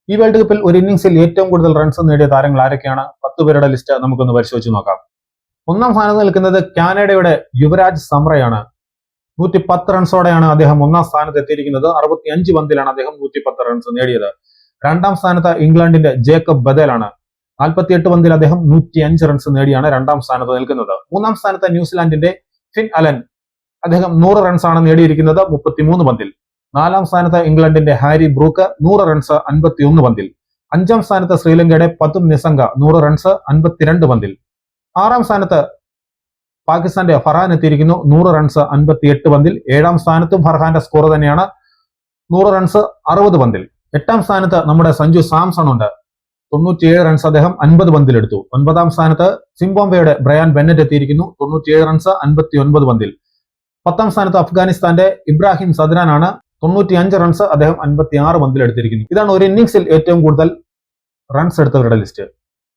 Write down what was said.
ഈ വേൾഡ് കപ്പിൽ ഒരു ഇന്നിംഗ്സിൽ ഏറ്റവും കൂടുതൽ റൺസ് നേടിയ താരങ്ങൾ ആരൊക്കെയാണ്? 10 പേരുടെ ലിസ്റ്റ് നമുക്കൊന്ന് പരിശോധിച്ച് നോക്കാം. ഒന്നാം സ്ഥാനത്ത് നിൽക്കുന്നത് കാനഡയുടെ യുവരാജ് സംറയാണ്. 110 റൺസോടെയാണ് അദ്ദേഹം ഒന്നാം സ്ഥാനത്ത് എത്തിയിരിക്കുന്നത്. 65 പന്തിലാണ് അദ്ദേഹം 110 റൺസ് നേടിയത്. രണ്ടാം സ്ഥാനത്ത് ഇംഗ്ലണ്ടിന്റെ ജേക്കബ് ബദേലാണ്. 48 പന്തിൽ അദ്ദേഹം 105 റൺസ് നേടിയാണ് രണ്ടാം സ്ഥാനത്ത് നിൽക്കുന്നത്. മൂന്നാം സ്ഥാനത്ത് ന്യൂസിലാൻഡിന്റെ ഫിൻ അലൻ, അദ്ദേഹം 100 റൺസാണ് നേടിയിരിക്കുന്നത് 33 പന്തിൽ. നാലാം സ്ഥാനത്ത് ഇംഗ്ലണ്ടിന്റെ ഹാരി ബ്രൂക്ക് 100 റൺസ് 51 പന്തിൽ. അഞ്ചാം സ്ഥാനത്ത് ശ്രീലങ്കയുടെ പതും നിസംഗ 100 റൺസ് 52 പന്തിൽ. ആറാം സ്ഥാനത്ത് പാകിസ്ഥാന്റെ ഫർഹാൻ എത്തിയിരിക്കുന്നു 100 റൺസ് 58 പന്തിൽ. ഏഴാം സ്ഥാനത്തും ഫർഹാന്റെ സ്കോർ തന്നെയാണ് 100 റൺസ് 60 പന്തിൽ. എട്ടാം സ്ഥാനത്ത് നമ്മുടെ സഞ്ജു സാംസൺ ഉണ്ട്. 97 റൺസ് അദ്ദേഹം 50 പന്തിൽ എടുത്തു. ഒൻപതാം സ്ഥാനത്ത് സിംബാബ്വേയുടെ ബ്രയാൻ ബെന്നറ്റ് എത്തിയിരിക്കുന്നു 97 റൺസ് 59 പന്തിൽ. പത്താം സ്ഥാനത്ത് അഫ്ഗാനിസ്ഥാന്റെ ഇബ്രാഹിം സദ്രാനാണ്. 95 റൺസ് അദ്ദേഹം 56 പന്തിൽ എടുത്തിരിക്കുന്നു. ഇതാണ് ഒരു ഇന്നിംഗ്സിൽ ഏറ്റവും കൂടുതൽ റൺസ് എടുത്തവരുടെ ലിസ്റ്റ്.